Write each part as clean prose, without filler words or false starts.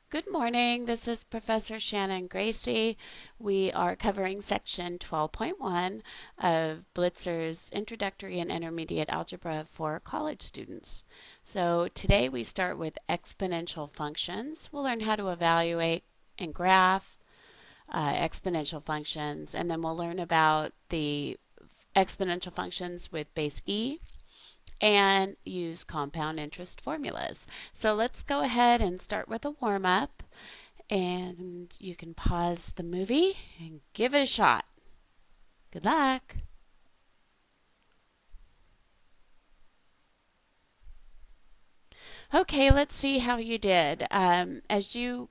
Good morning. This is Professor Shannon Gracie. We are covering section 12.1 of Blitzer's Introductory and Intermediate Algebra for college students. So today we start with exponential functions. We'll learn how to evaluate and graph exponential functions, and then we'll learn about the exponential functions with base E and use compound interest formulas. So let's go ahead and start with a warm-up, and you can pause the movie and give it a shot. Good luck. Okay, let's see how you did. As you,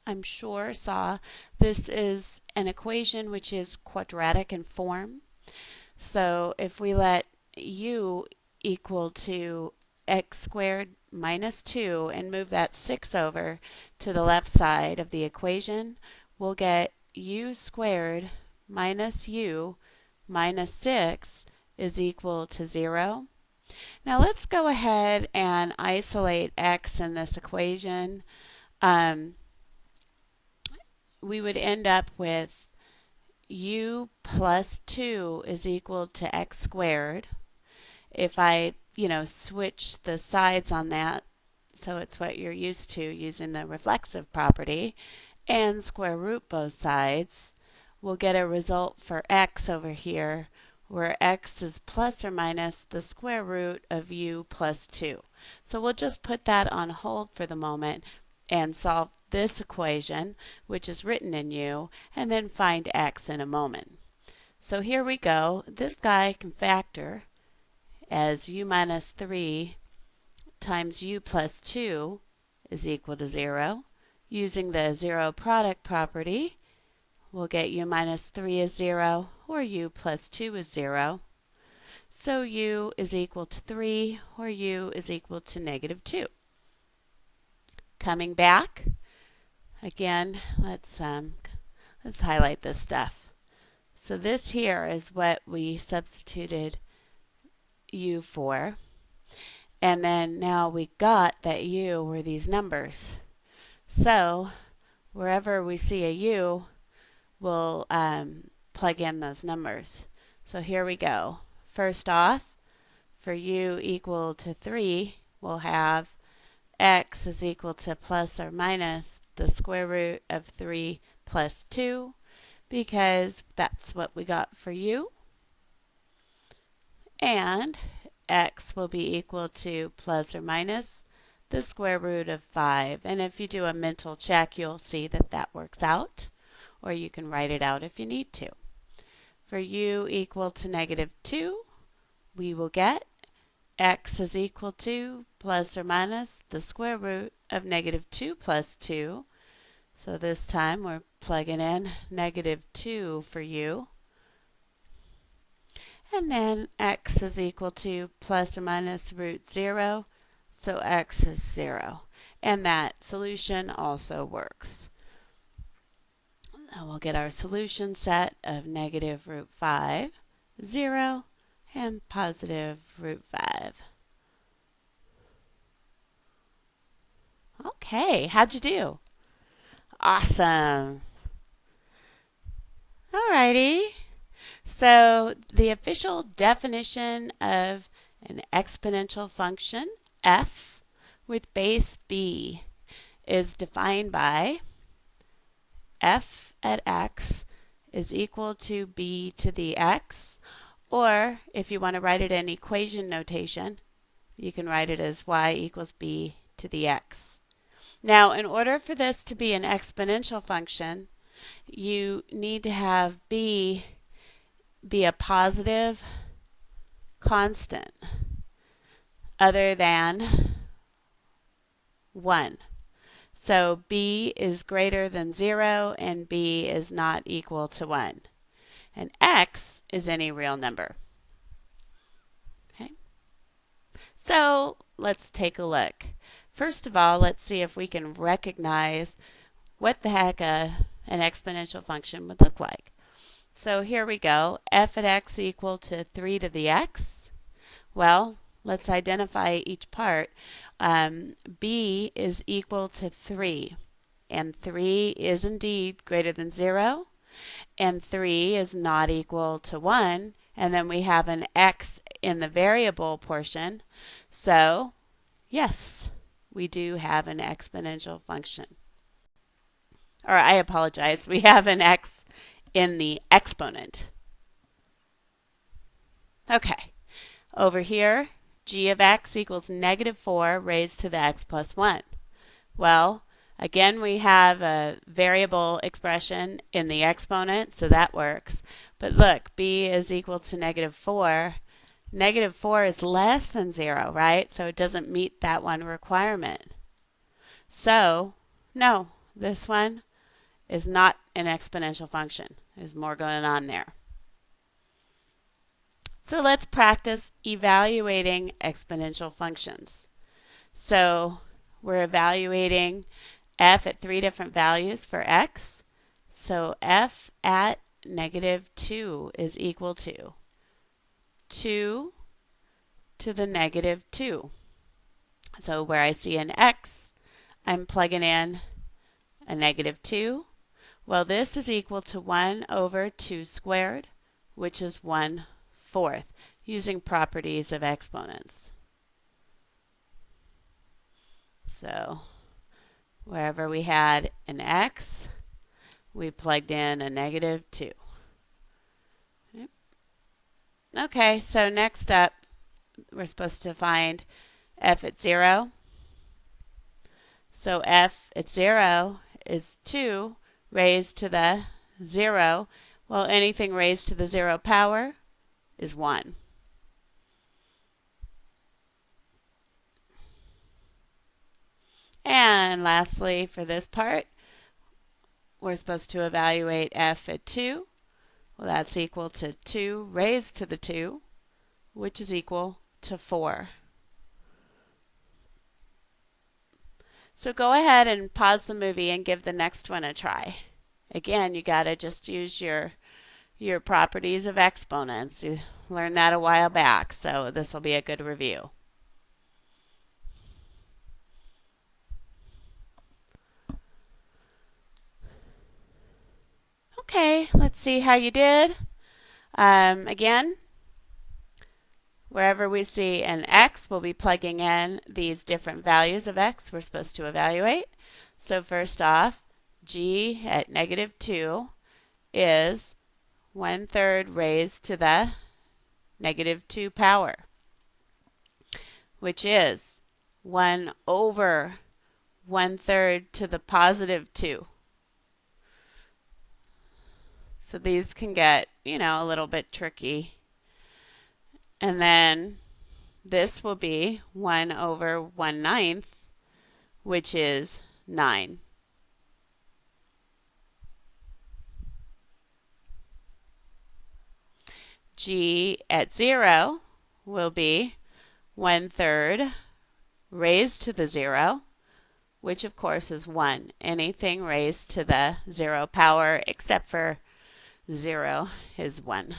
I'm sure, saw, this is an equation which is quadratic in form. So if we let u equal to x squared minus 2 and move that 6 over to the left side of the equation, we'll get u squared minus u minus 6 is equal to 0. Now let's go ahead and isolate x in this equation. We would end up with u plus 2 is equal to x squared. If I, switch the sides on that, so it's what you're used to using the reflexive property, and square root both sides, we'll get a result for x over here, where x is plus or minus the square root of u plus 2. So we'll just put that on hold for the moment and solve this equation, which is written in u, and then find x in a moment. So here we go. This guy can factor as u minus 3 times u plus 2 is equal to 0. Using the zero product property, we'll get u minus 3 is 0, or u plus 2 is 0. So u is equal to 3, or u is equal to negative 2. Coming back, again, let's highlight this stuff. So this here is what we substituted u for, and then now we got that u were these numbers. So wherever we see a u, we'll plug in those numbers. So here we go. First off, for u equal to 3, we'll have x is equal to plus or minus the square root of 3 plus 2, because that's what we got for u. And x will be equal to plus or minus the square root of 5. And if you do a mental check, you'll see that that works out, or you can write it out if you need to. For u equal to negative 2, we will get x is equal to plus or minus the square root of negative 2 plus 2. So this time we're plugging in negative 2 for u. And then x is equal to plus or minus root 0, so x is 0. And that solution also works. Now we'll get our solution set of negative root 5, 0, and positive root 5. Okay, how'd you do? Awesome. Alrighty. So the official definition of an exponential function, f, with base b, is defined by f at x is equal to b to the x, or if you want to write it in equation notation, you can write it as y equals b to the x. Now, in order for this to be an exponential function, you need to have b be a positive constant other than 1. So b is greater than 0 and b is not equal to 1. And x is any real number. Okay. So let's take a look. First of all, let's see if we can recognize what the heck an exponential function would look like. So here we go, f at x equal to 3 to the x. Well, let's identify each part. B is equal to 3. and 3 is indeed greater than 0, and 3 is not equal to 1, and then we have an x in the variable portion. So, yes, we do have an exponential function. Or I apologize, we have an x in the exponent. Okay, over here, g of x equals negative 4 raised to the x plus 1. Well, again, we have a variable expression in the exponent, so that works. But look, b is equal to negative 4. Negative 4 is less than 0, right? So it doesn't meet that one requirement. So, no, this one is not an exponential function. There's more going on there. So let's practice evaluating exponential functions. So we're evaluating f at 3 different values for x. So f at negative 2 is equal to 2 to the negative 2. So where I see an x, I'm plugging in a negative 2. Well, this is equal to 1 over 2 squared, which is 1/4, using properties of exponents. So wherever we had an x, we plugged in a negative 2. Okay, so next up, we're supposed to find f at 0. So f at 0 is 2 raised to the 0. Well, anything raised to the 0 power is 1. And lastly, for this part, we're supposed to evaluate f at 2. Well, that's equal to 2 raised to the 2, which is equal to 4. So go ahead and pause the movie and give the next one a try. Again, you got to just use your properties of exponents. You learned that a while back, so this will be a good review. Okay, let's see how you did. Again, wherever we see an x, we'll be plugging in these different values of x we're supposed to evaluate. So first off, g at negative 2 is 1/3 raised to the negative 2 power, which is 1 over 1/3 to the positive 2. So these can get, a little bit tricky. And then this will be 1 over 1/9, which is 9. G at 0 will be 1/3 raised to the 0, which of course is 1. Anything raised to the 0 power except for 0 is 1.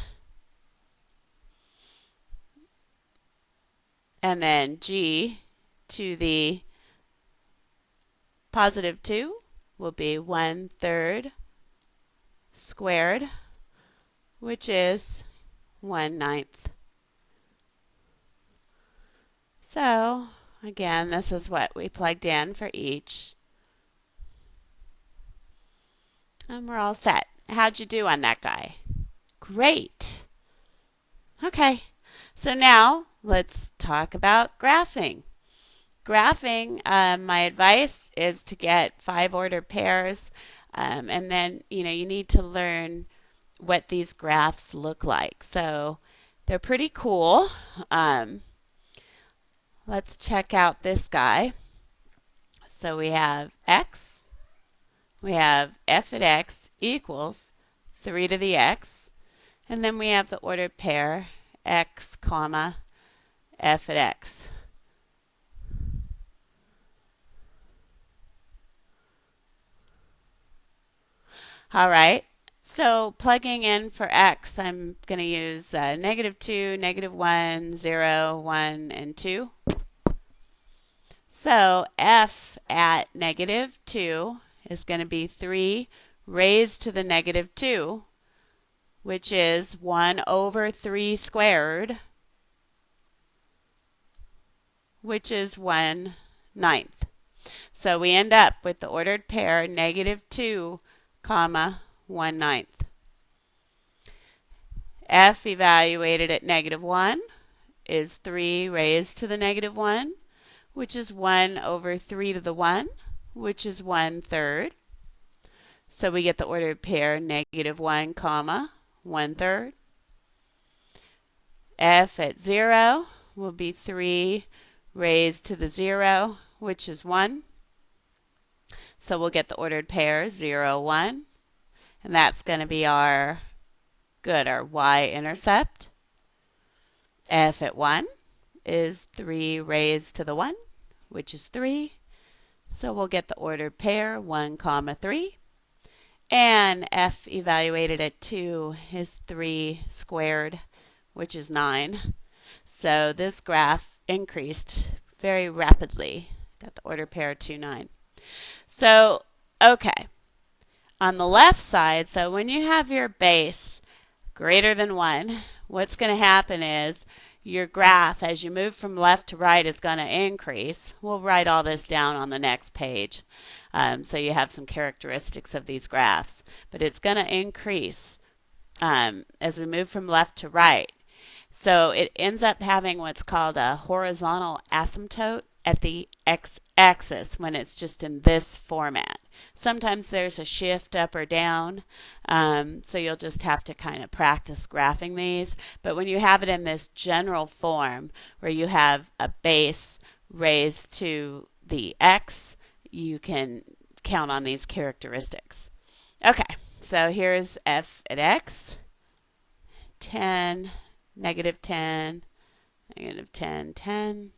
And then g to the positive 2 will be 1/3 squared, which is 1/9. So again, this is what we plugged in for each. And we're all set. How'd you do on that guy? Great. Okay, so now let's talk about graphing. Graphing, my advice is to get 5 ordered pairs, and then you need to learn what these graphs look like. So they're pretty cool. Let's check out this guy. So we have x. We have f at x equals 3 to the x. And then we have the ordered pair x comma f at x. All right, so plugging in for x, I'm going to use -2, -1, 0, 1, and 2. So f at -2 is going to be 3 raised to the negative 2, which is 1 over 3 squared, which is 1/9. So we end up with the ordered pair negative 2, comma 1/9. F evaluated at negative 1 is 3 raised to the negative 1, which is 1 over 3 to the 1, which is 1/3. So we get the ordered pair negative 1, comma 1/3. F at 0 will be 3 raised to the 0, which is 1. So we'll get the ordered pair 0, 1. And that's going to be our y-intercept. F at 1 is 3 raised to the 1, which is 3. So we'll get the ordered pair 1, comma 3. And F evaluated at 2 is 3 squared, which is 9. So this graph increased very rapidly. Got the ordered pair 2, 9. So, okay. On the left side, so when you have your base greater than 1, what's going to happen is your graph, as you move from left to right, is going to increase. We'll write all this down on the next page so you have some characteristics of these graphs. But it's going to increase as we move from left to right. So it ends up having what's called a horizontal asymptote at the x-axis when it's just in this format. Sometimes there's a shift up or down, so you'll just have to kind of practice graphing these. But when you have it in this general form where you have a base raised to the x, you can count on these characteristics. Okay, so here's f at x, 10, negative 10, negative 10, 10.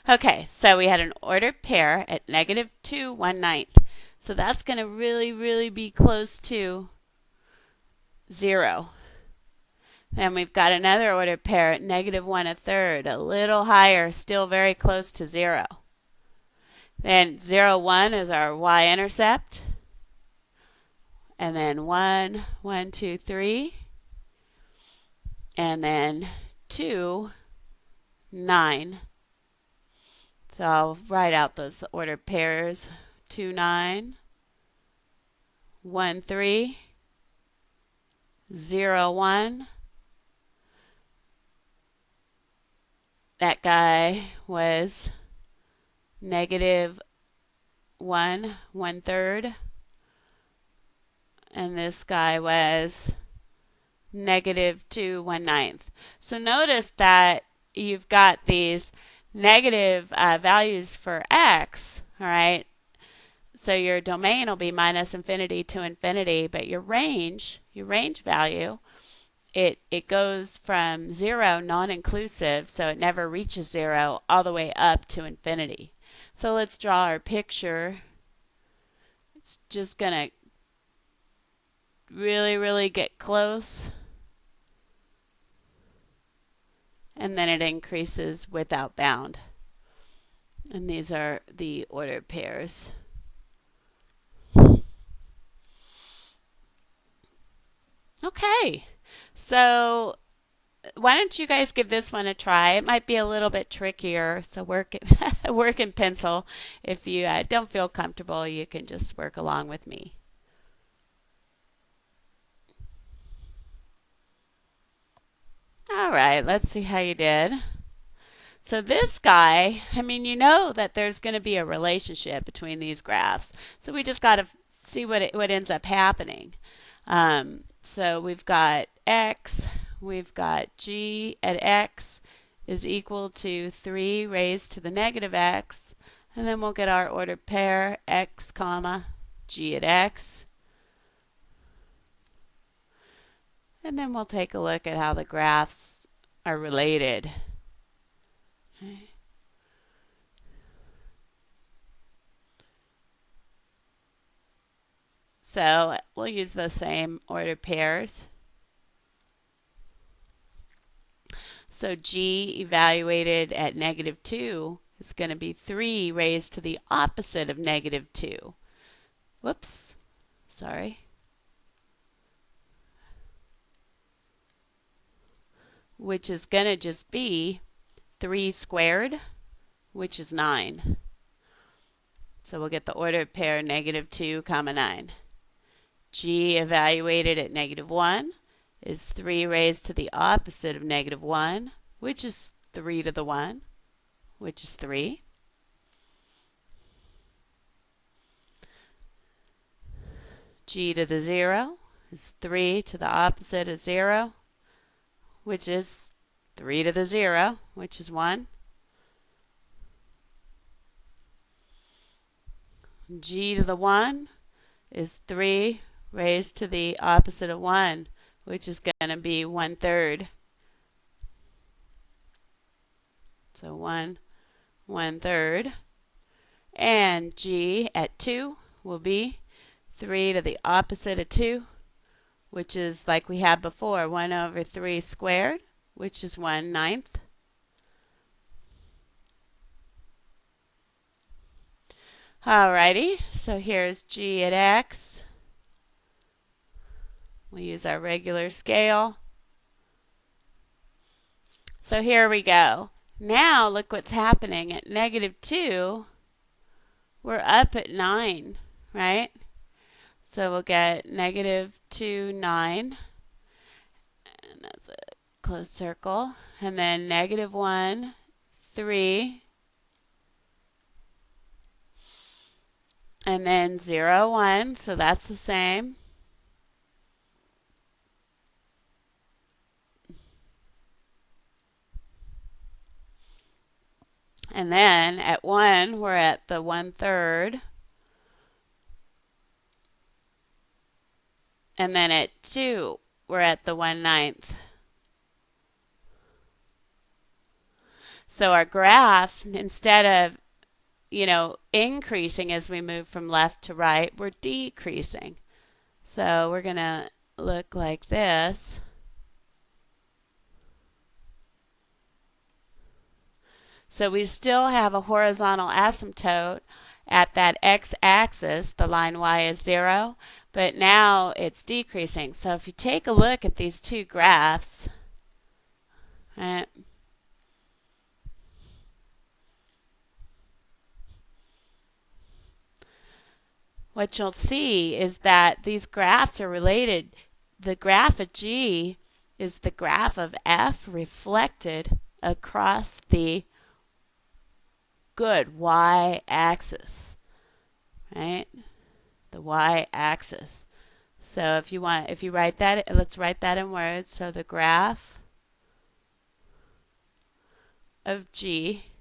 Okay, so we had an ordered pair at negative 2, 1/9. So that's going to really be close to 0. Then we've got another ordered pair at negative 1 1/3, a little higher, still very close to 0. Then 0, 1 is our y-intercept. And then 1, 1, 2, 3. And then 2, 9. So I'll write out those ordered pairs. 2, 9, 1, 3, 0, 1. That guy was negative 1, 1/3. And this guy was negative 2, 1/9. So notice that you've got these negative values for x, all right? So your domain will be minus infinity to infinity, but your range value, it goes from 0, non-inclusive, so it never reaches 0, all the way up to infinity. So let's draw our picture. It's just going to really get close. And then it increases without bound. And these are the ordered pairs. Okay, so why don't you guys give this one a try? It might be a little bit trickier, so work in pencil. If you don't feel comfortable, you can just work along with me. All right, let's see how you did. So this guy, I mean, you know that there's going to be a relationship between these graphs. So we just got to see what ends up happening. So we've got x, we've got g at x is equal to 3 raised to the negative x, and then we'll get our ordered pair x comma g at x. And then we'll take a look at how the graphs are related. Okay. So we'll use the same ordered pairs. So g evaluated at negative 2 is going to be 3 raised to the opposite of negative 2. Whoops, sorry. Which is going to just be 3 squared, which is 9. So we'll get the ordered pair negative 2, comma 9. G evaluated at negative 1 is 3 raised to the opposite of negative 1, which is 3 to the 1, which is 3. G to the 0 is 3 to the opposite of 0, which is 3 to the 0, which is 1. G to the 1 is 3 raised to the opposite of 1, which is going to be 1/3. So 1/3. And G at 2 will be 3 to the opposite of 2, which is like we had before, 1/3 squared, which is 1/9. Alrighty, so here's G at X. We'll use our regular scale. So here we go. Now look what's happening. At negative 2, we're up at 9, right? So we'll get negative 2, 9. And that's a closed circle. And then negative 1, 3. And then 0, 1. So that's the same. And then at 1, we're at the 1/3. And then at 2, we're at the 1/9. So our graph, instead of, increasing as we move from left to right, we're decreasing. So we're going to look like this. So we still have a horizontal asymptote at that x-axis. The line y is 0, but now it's decreasing. So if you take a look at these two graphs, right, what you'll see is that these graphs are related. The graph of G is the graph of F reflected across the good y-axis, right? The y-axis. So if you write that, let's write that in words. So the graph of G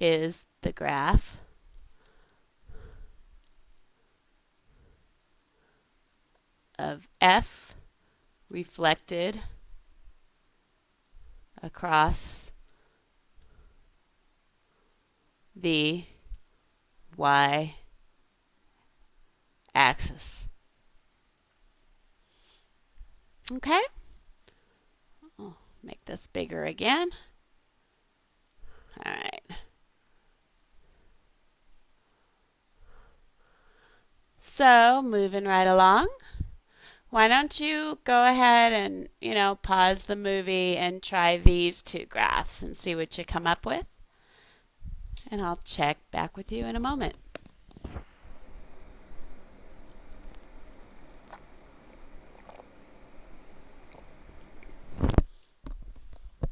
is the graph of F reflected across the y-axis. Okay? I'll make this bigger again. All right. So, moving right along. Why don't you go ahead and, pause the movie and try these two graphs and see what you come up with? And I'll check back with you in a moment.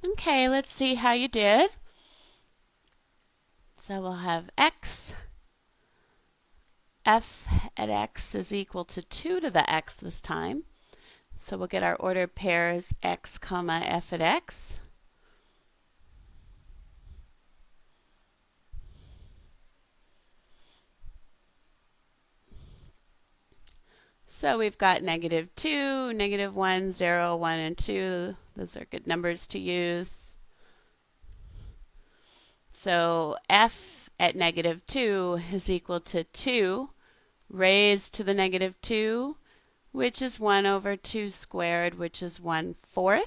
Okay, let's see how you did. So we'll have x. F at x is equal to 2 to the x this time. So we'll get our ordered pairs x comma f at x. So we've got negative 2, negative 1, 0, 1, and 2. Those are good numbers to use. So f at negative 2 is equal to 2 raised to the negative 2, which is 1/2 squared, which is 1/4.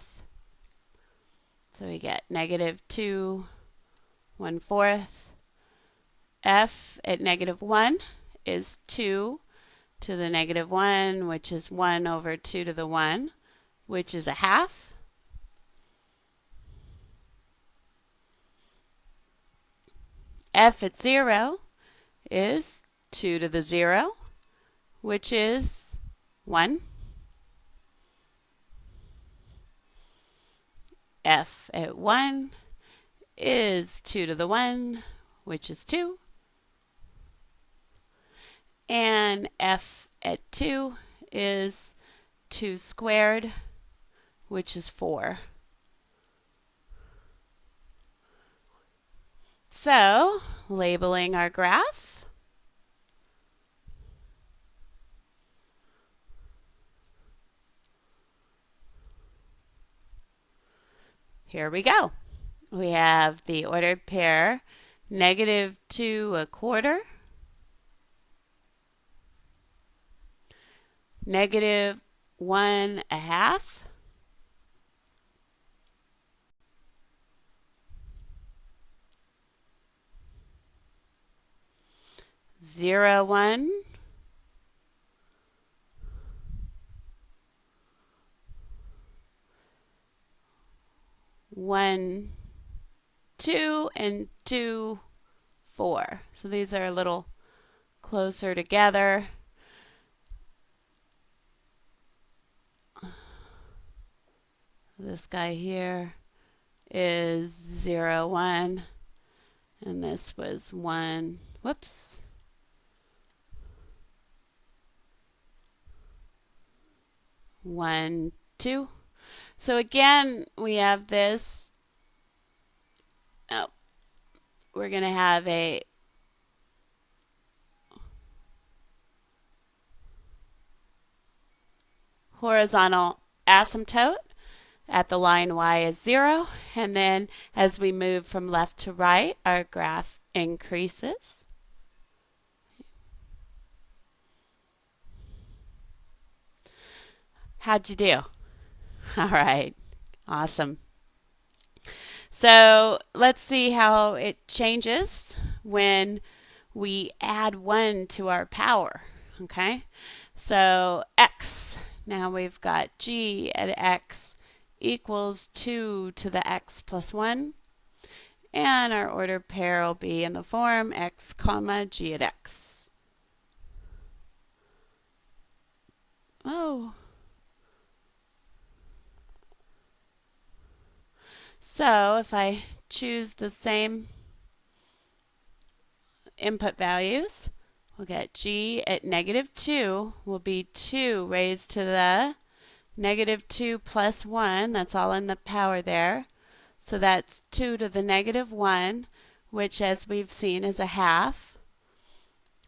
So we get negative 2, 1/4. F at -1 is 2 to the -1, which is 1 over 2 to the 1, which is a half. F at 0 is 2 to the 0, which is 1. F at 1 is 2 to the 1, which is 2. And F at 2 is 2 squared, which is 4. So, labeling our graph. Here we go. We have the ordered pair -2 1/4, -1 1/2, 0 1, 1 2, and 2 4. So these are a little closer together. This guy here is 0 1, and this was 1. Whoops. 1 2. So again, we have this. Oh, we're going to have a horizontal asymptote at the line y is 0, and then as we move from left to right, our graph increases. How'd you do? All right, awesome. So let's see how it changes when we add 1 to our power, okay? So x, now we've got g at x equals 2 to the x plus 1, and our ordered pair will be in the form x comma g at x. Oh. So if I choose the same input values, we'll get g at -2 will be 2 raised to the -2 plus 1. That's all in the power there. So that's 2 to the -1, which as we've seen is a half.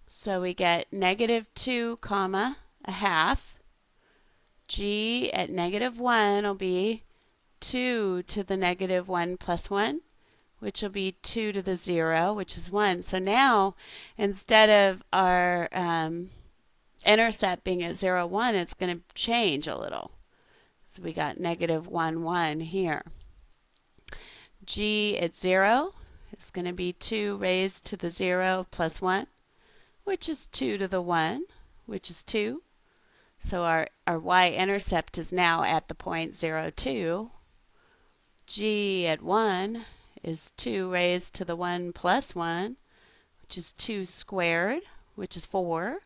So we get -2 comma a half. G at -1 will be 2 to the -1 plus 1, which will be 2 to the 0, which is 1. So now, instead of our intercept being at 0 1, it's going to change a little. So we got -1 1 here. G at 0 is going to be 2 raised to the 0 plus 1, which is 2 to the 1, which is 2. So our y-intercept is now at the point 0 2. G at 1 is 2 raised to the 1 plus 1, which is 2 squared, which is 4.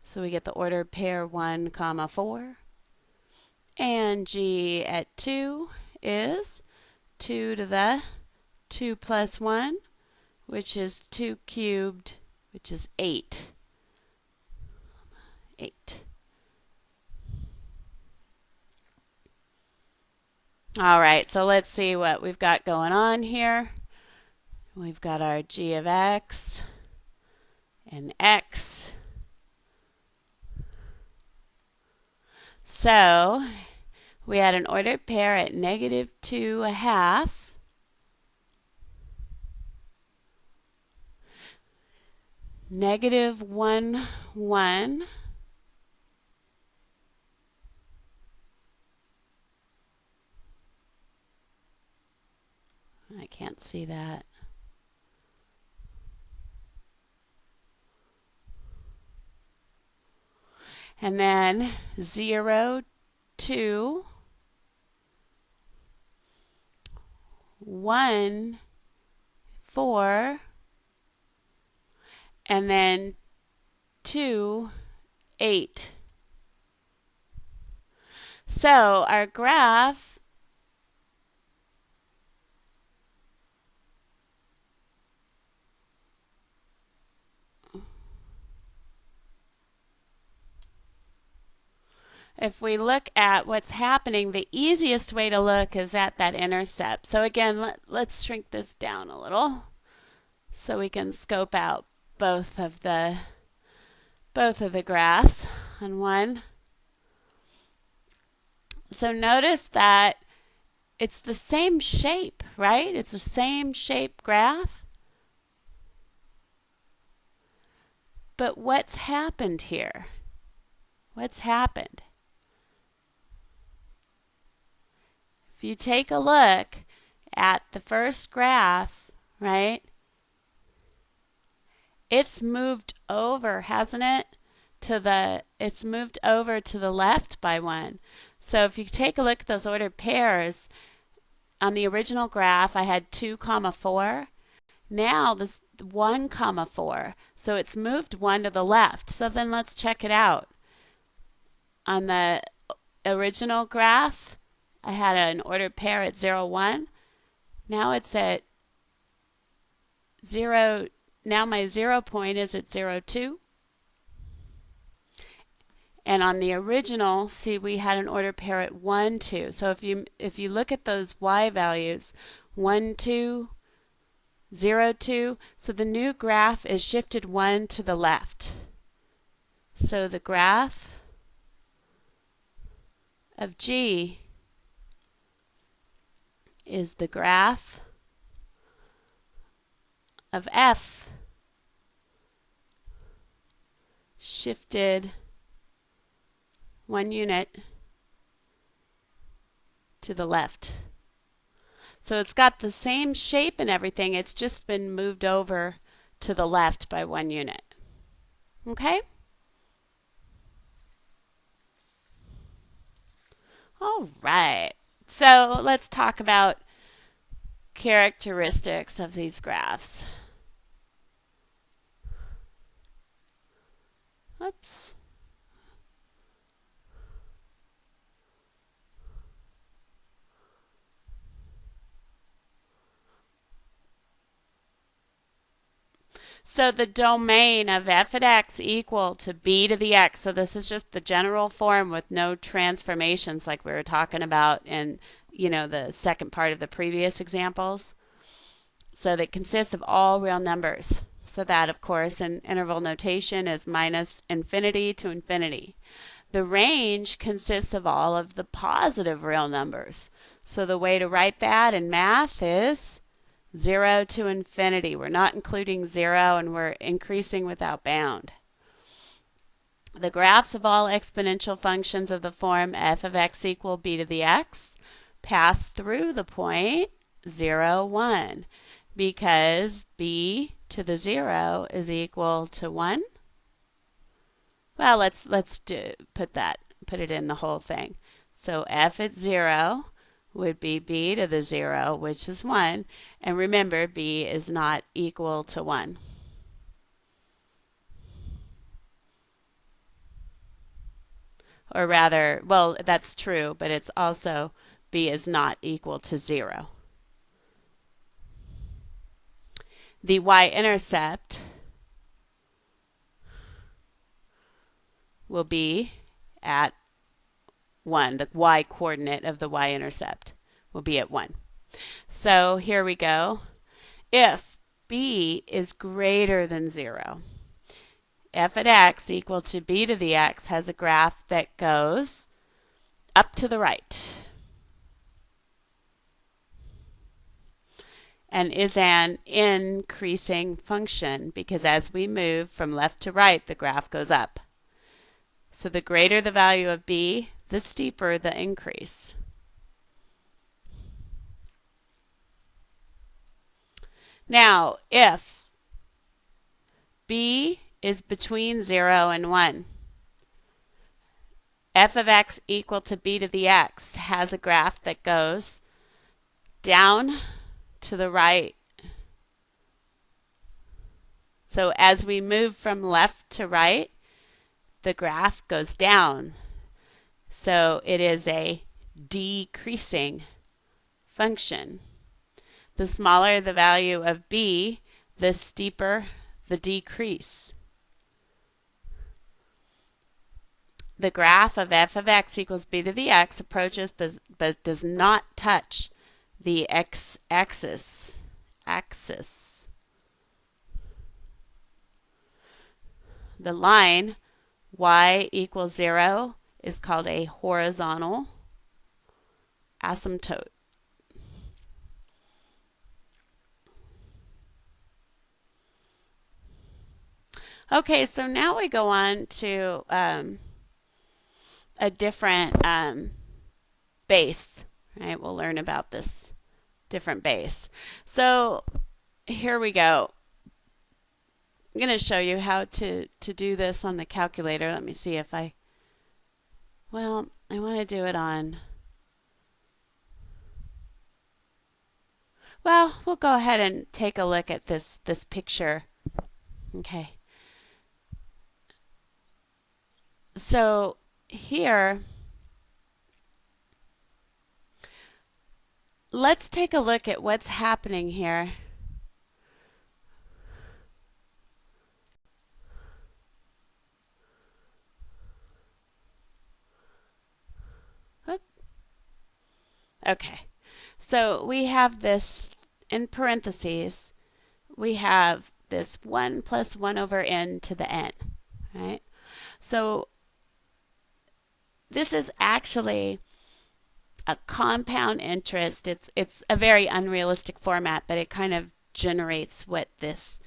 So we get the ordered pair 1 comma 4. And g at 2 is 2 to the 2 plus 1, which is 2 cubed, which is 8. 8. All right, so let's see what we've got going on here. We've got our g of x and x. So we had an ordered pair at -2 1/2. -1 1. I can't see that. And then 0, 2, 1, 4, and then 2, 8. So our graph if we look at what's happening, the easiest way to look is at that intercept. So again, let's shrink this down a little so we can scope out both of the graphs on one. So notice that it's the same shape, right? It's the same shape graph. But what's happened here? What's happened? If you take a look at the first graph, right? It's moved over, hasn't it? It's moved over to the left by 1. So if you take a look at those ordered pairs, on the original graph I had 2, 4. Now this 1, 4. So it's moved 1 to the left. So then let's check it out. On the original graph, I had an ordered pair at 0, 1. Now it's at 0. Now my 0 point is at 0, 2. And on the original, see, we had an ordered pair at 1, 2. So if you look at those y values, 1, 2, 0, 2, so the new graph is shifted 1 to the left. So the graph of G is the graph of F shifted 1 unit to the left. So it's got the same shape and everything, it's just been moved over to the left by 1 unit. Okay? All right. So let's talk about characteristics of these graphs. Oops. So the domain of f at x equal to b to the x. So this is just the general form with no transformations like we were talking about in, the second part of the previous examples. So that consists of all real numbers. So that, of course, in interval notation is minus infinity to infinity. The range consists of all of the positive real numbers. So the way to write that in math is 0 to infinity. We're not including 0 and we're increasing without bound. The graphs of all exponential functions of the form f of x equal b to the x pass through the point 0, 1 because b to the 0 is equal to 1. Well, let's put it in the whole thing. So f at 0 would be b to the 0, which is 1. And remember, b is not equal to 1. Or rather, well, that's true, but it's also b is not equal to 0. The y-intercept will be at 1. The y-coordinate of the y-intercept will be at 1. So here we go. If b is greater than 0, f at x equal to b to the x has a graph that goes up to the right and is an increasing function because as we move from left to right, the graph goes up. So the greater the value of b, the steeper the increase. Now, if b is between 0 and 1, f of x equal to b to the x has a graph that goes down to the right. So as we move from left to right, the graph goes down. So it is a decreasing function. The smaller the value of b, the steeper the decrease. The graph of f of x equals b to the x approaches but does not touch the x-axis. The line y equals 0 is called a horizontal asymptote. Okay, so now we go on to a different base, right? We'll learn about this different base. So here we go. I'm going to show you how to do this on the calculator. Let me see if I want to do it on, well, we'll go ahead and take a look at this picture. Okay. So here, let's take a look at what's happening here. Okay, so we have this in parentheses. We have this 1 plus 1 over n to the n, right? So this is actually a compound interest. It's a very unrealistic format, but it kind of generates what this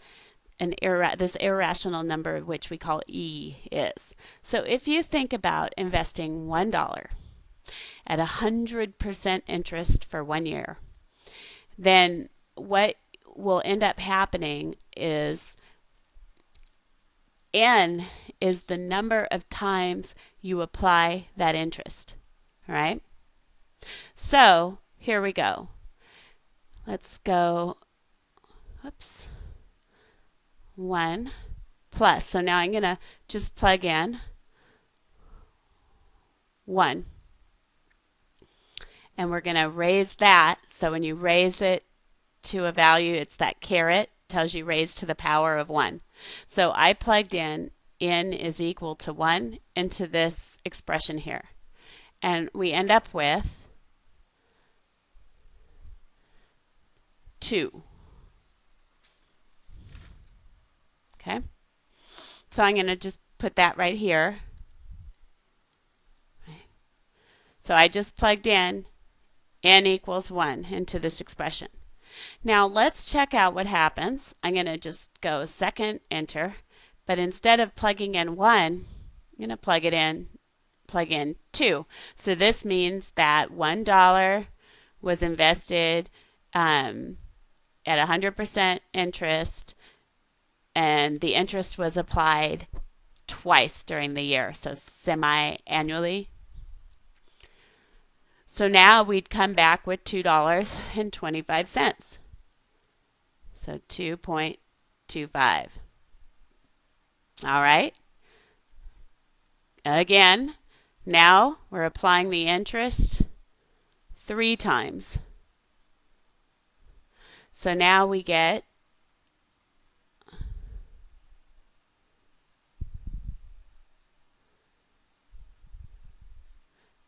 irrational number, which we call E, is. So if you think about investing $1 at 100% interest for 1 year, then what will end up happening is n is the number of times you apply that interest, right? So here we go. Let's go, oops, 1 plus. So now I'm going to just plug in 1. And we're going to raise that. So when you raise it to a value, it's that caret, tells you raised to the power of 1. So I plugged in n is equal to 1 into this expression here. And we end up with 2. Okay? So I'm going to just put that right here. So I just plugged in n equals 1 into this expression. Now let's check out what happens. I'm going to just go second enter, but instead of plugging in 1, I'm going to plug in 2. So this means that $1 was invested at 100% interest, and the interest was applied twice during the year, so semi-annually. So now we'd come back with $2.25. So 2.25. All right. Again, now we're applying the interest 3 times. So now we get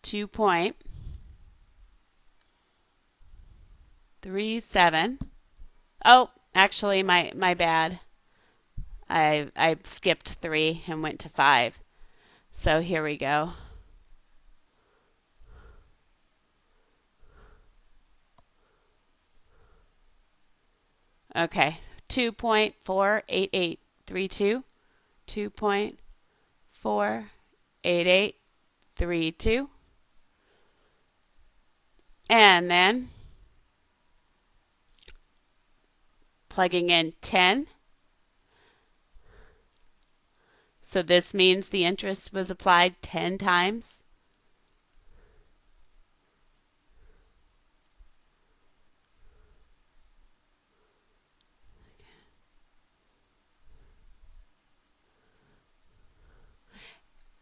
2.37. Oh, actually, my bad. I skipped 3 and went to 5. So here we go. Okay, 2.48832. 2.48832. And then plugging in 10. So this means the interest was applied 10 times.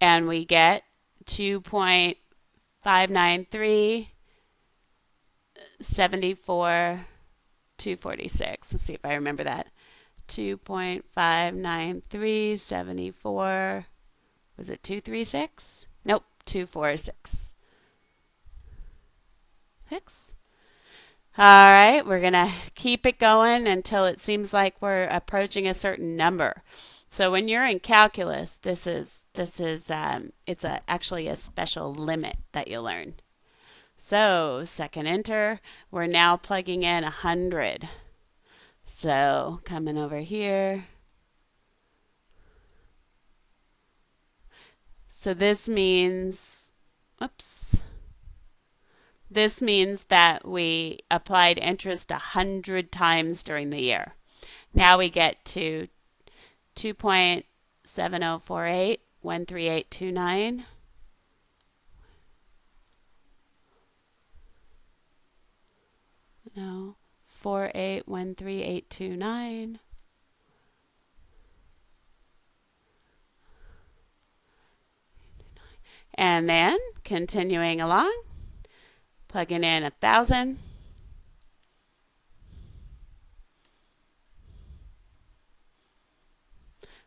and we get 2.59374 246. Let's see if I remember that. 2.59374. Was it 236? Nope, 246. 6. All right, we're going to keep it going until it seems like we're approaching a certain number. So when you're in calculus, it's actually a special limit that you learn. So second enter, we're now plugging in 100. So coming over here. So this means, oops. This means that we applied interest 100 times during the year. Now we get to 2.7048 13829. No, 4813829. And then continuing along, plugging in 1,000.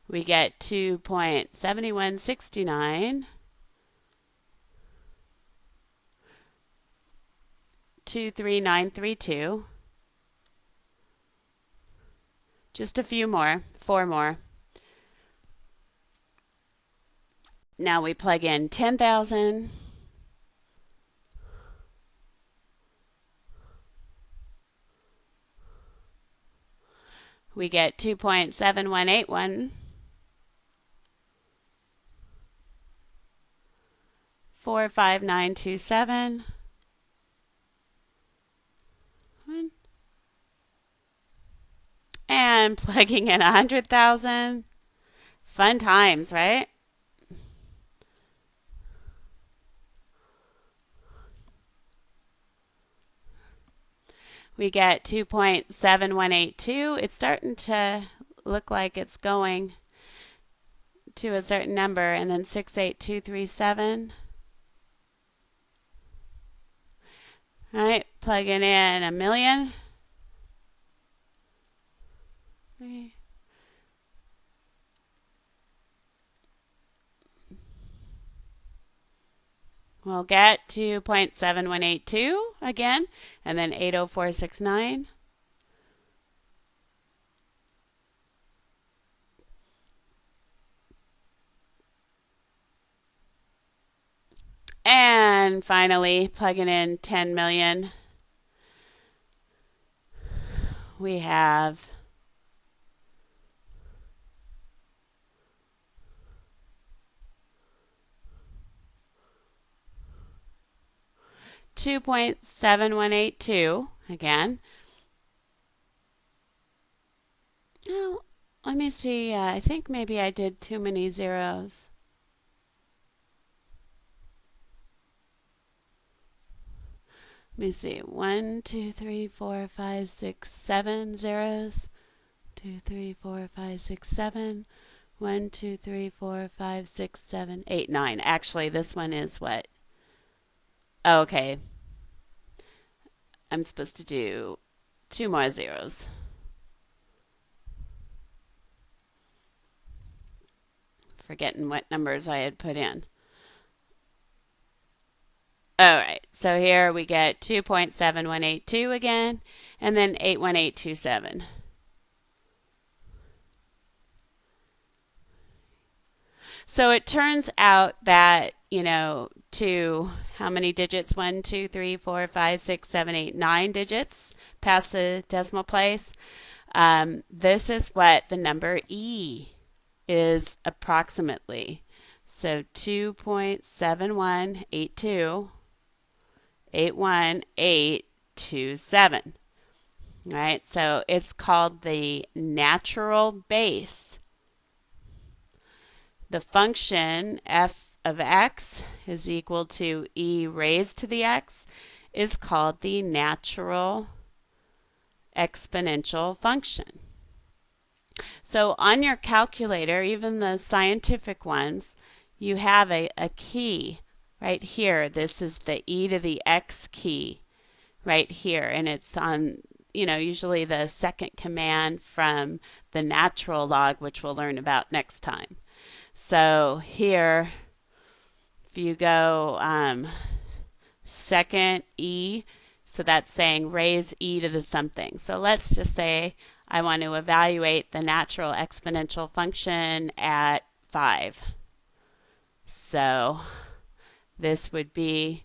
We get 2.7169. 23932. Just a few more, 4 more. Now we plug in 10,000. We get 2.7181. 45927. And plugging in 100,000. Fun times, right? We get 2.7182. It's starting to look like it's going to a certain number, and then 68237. All right, plugging in 1,000,000. We'll get 2.7182 again, and then 80469. And finally, plugging in 10 million. We have 2.7182 again. Oh, let me see. I think maybe I did too many zeros. Let me see. 1, 2, 3, 4, 5, 6, 7 zeros. 2, 3, 4, 5, 6, 7. 1, 2, 3, 4, 5, 6, 7, 8, 9. Actually, this one is what? Oh, okay. I'm supposed to do 2 more zeros. Forgetting what numbers I had put in. All right, so here we get 2.7182 again, and then 81827. So it turns out that, to how many digits? 1, 2, 3, 4, 5, 6, 7, 8, 9 digits past the decimal place. This is what the number E is approximately. So 2.7182. 81827. All right, so it's called the natural base. The function f of x is equal to e raised to the x is called the natural exponential function. So on your calculator, even the scientific ones, you have a key right here. This is the e to the x key right here, and it's on, usually the second command from the natural log, which we'll learn about next time. So here, if you go second e, so that's saying raise e to the something. So let's just say I want to evaluate the natural exponential function at 5. So this would be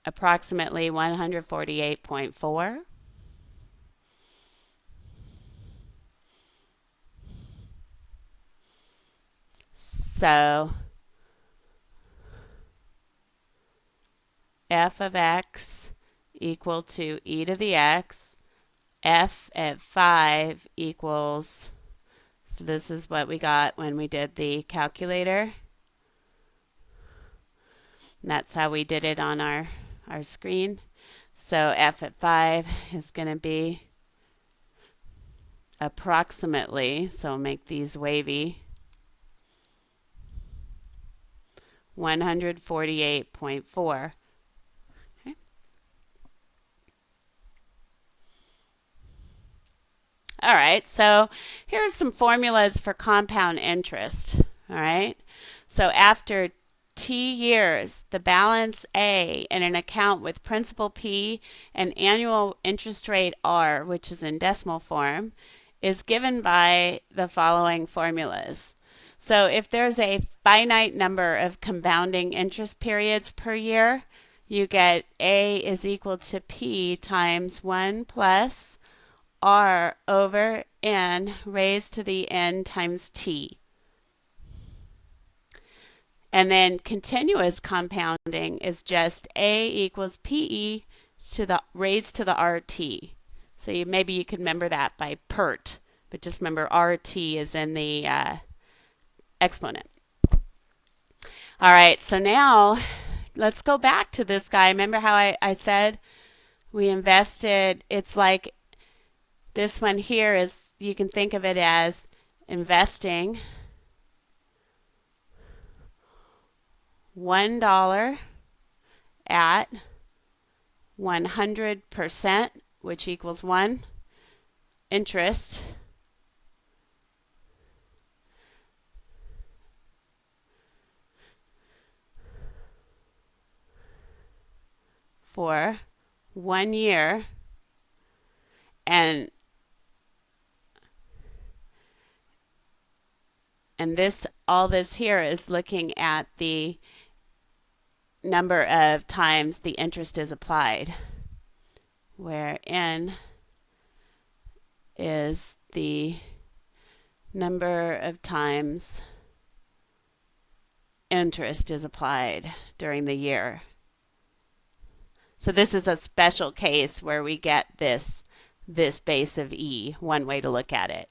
approximately 148.4. So f of x equal to e to the x, f at 5 equals, so this is what we got when we did the calculator. And that's how we did it on our screen. So f at 5 is going to be approximately, so make these wavy, 148.4. Okay. All right, so here's some formulas for compound interest. All right, so after T years, the balance A in an account with principal P and annual interest rate R, which is in decimal form, is given by the following formulas. So if there's a finite number of compounding interest periods per year, you get A is equal to P times 1 plus R over N raised to the N times T. And then continuous compounding is just A equals PE to the raised to the RT. So maybe you could remember that by PERT, but just remember RT is in the exponent. All right, so now let's go back to this guy. Remember how I said we invested, it's like this one here is, you can think of it as investing $1 at 100%, which equals 1, interest, for 1 year, and this, all this here is looking at the number of times the interest is applied, where N is the number of times interest is applied during the year. So this is a special case where we get this base of E, one way to look at it.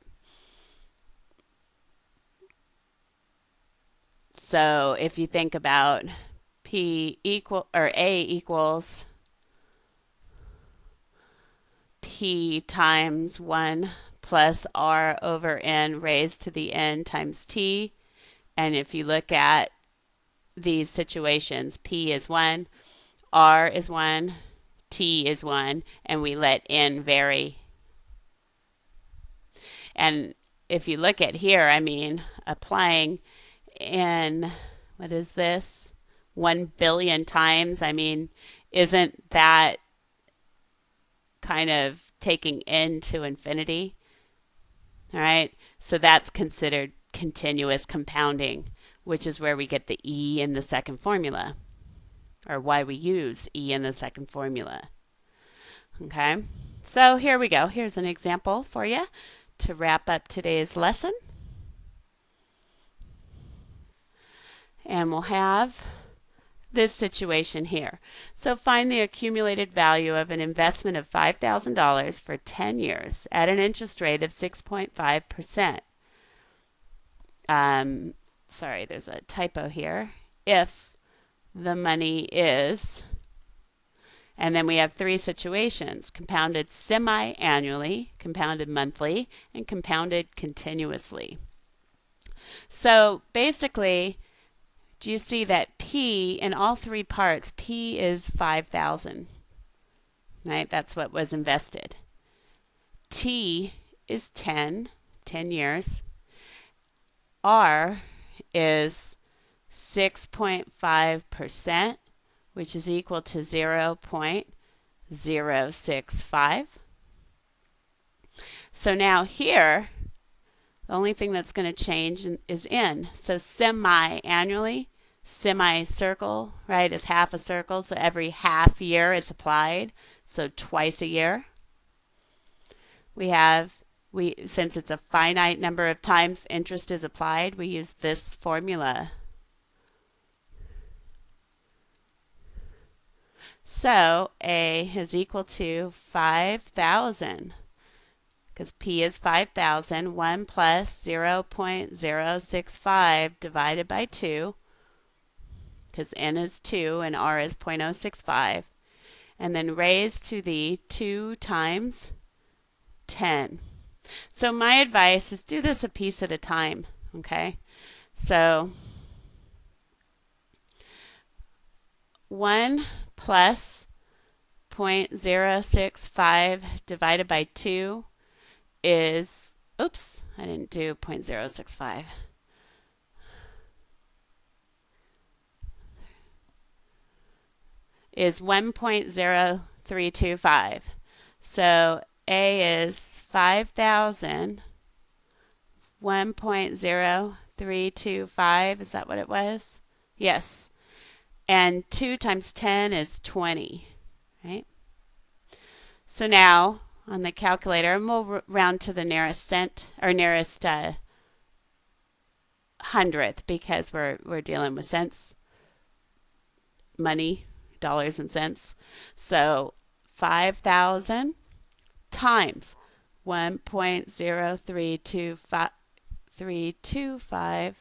So if you think about A equals P times 1 plus R over N raised to the N times T, and if you look at these situations, P is 1, R is 1, T is 1, and we let N vary. And if you look at here, I mean, applying N, what is this? 1 billion times. I mean, isn't that kind of taking N to infinity? All right, so that's considered continuous compounding, which is where we get the E in the second formula, or why we use E in the second formula. Okay, so here we go. Here's an example for you to wrap up today's lesson. And we'll have this situation here. So find the accumulated value of an investment of $5,000 for 10 years at an interest rate of 6.5%. Sorry, there's a typo here. If the money is, and then we have 3 situations: compounded semi-annually, compounded monthly, and compounded continuously. So basically, do you see that P in all three parts, P is 5,000, right? That's what was invested. T is 10 years. R is 6.5%, which is equal to 0.065. So now here, the only thing that's going to change is N. So semi-annually, semicircle, right, is half a circle. So every half year it's applied. So twice a year. Since it's a finite number of times interest is applied, we use this formula. So A is equal to 5,000. Because P is 5,000, 1 plus 0.065 divided by 2, because N is 2 and R is 0.065, and then raised to the 2 times 10. So my advice is do this a piece at a time, okay? So 1 plus 0.065 divided by 2 is, oops, I didn't do 0.065. Is 1.0325. So A is 5,000, 1.0325, is that what it was? Yes. And 2 times 10 is 20, right? So now on the calculator, and we'll round to the nearest cent, or nearest hundredth, because we're dealing with cents, money, dollars and cents. So 5,000 times 1.0325325.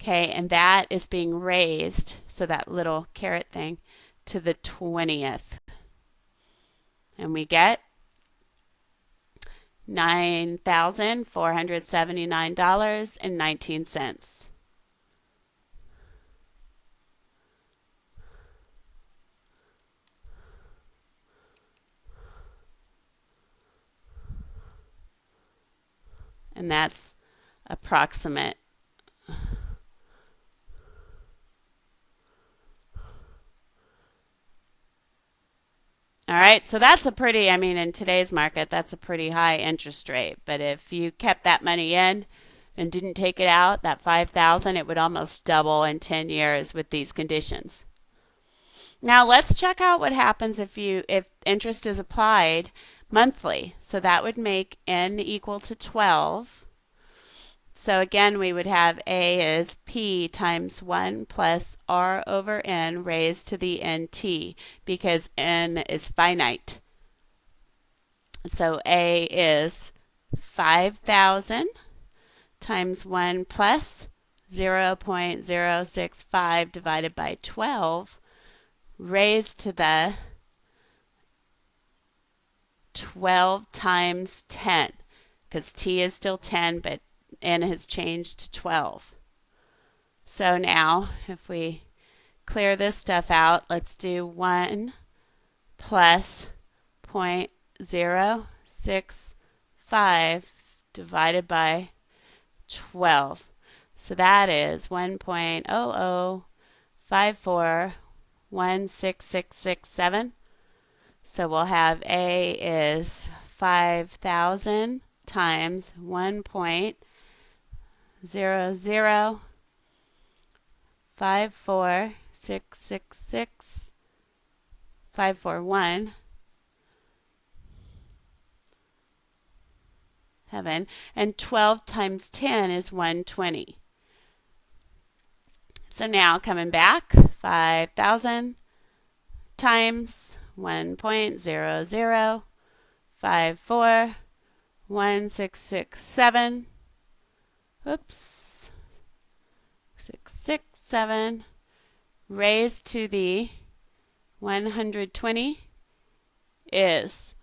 Okay, and that is being raised, so that little caret thing, to the 20th. And we get $9,479.19. And that's approximate. All right, so that's a pretty, in today's market, that's a pretty high interest rate. But if you kept that money in and didn't take it out, that 5,000, it would almost double in 10 years with these conditions. Now let's check out what happens if interest is applied monthly. So that would make N equal to 12. So again, we would have A is P times 1 plus R over N raised to the NT, because N is finite. So A is 5,000 times 1 plus 0.065 divided by 12 raised to the 12 times 10, because T is still 10, but N has changed to 12. So now, if we clear this stuff out, let's do 1 plus 0.065 divided by 12. So that is 1.0054166667. So we'll have A is 5,000 times 1.00546666541 and 12 times 10 is 120. So now coming back, 5,000 times 1.00541667. Oops. 667 raised to the 120 is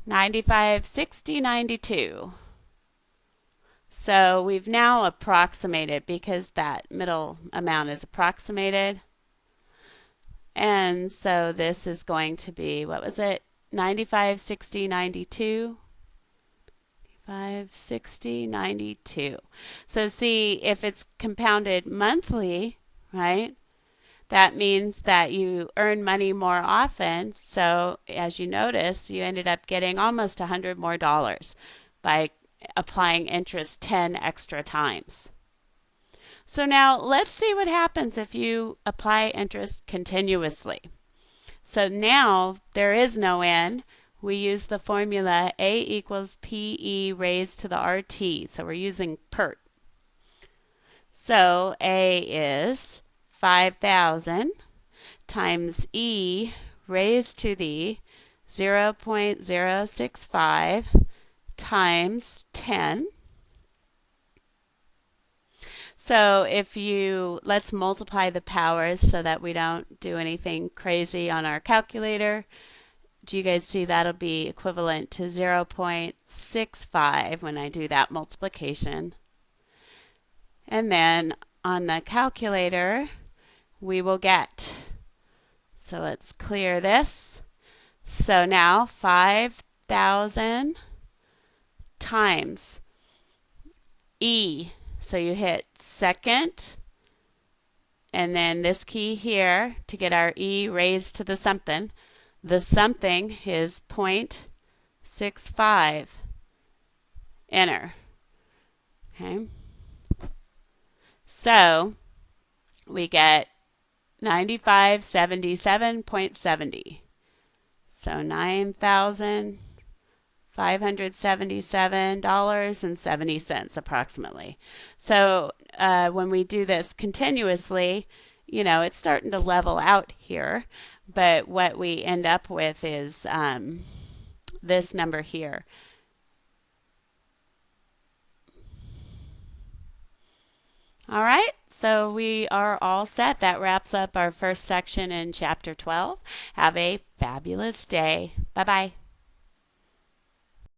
95, 60, 92. So we've now approximated because that middle amount is approximated. And so this is going to be, what was it? 95, 60, 92. 5, 60, 92. So see, if it's compounded monthly, right, that means that you earn money more often. So as you notice, you ended up getting almost $100 more by applying interest 10 extra times. So now let's see what happens if you apply interest continuously. So now there is no n. We use the formula A equals PE raised to the RT. So we're using PERT. So A is 5,000 times E raised to the 0.065 times 10. So if you, let's multiply the powers so that we don't do anything crazy on our calculator. Do you guys see that'll be equivalent to 0.65 when I do that multiplication? And then on the calculator, we will get, so let's clear this. So now 5,000 times E. So you hit second, and then this key here to get our E raised to the something. The something is 0.65. Enter. Okay. So we get 9577.70. So $9,577.70 approximately. So when we do this continuously, you know, it's starting to level out here. But what we end up with is this number here. All right, so we are all set. That wraps up our first section in Chapter 12. Have a fabulous day. Bye-bye.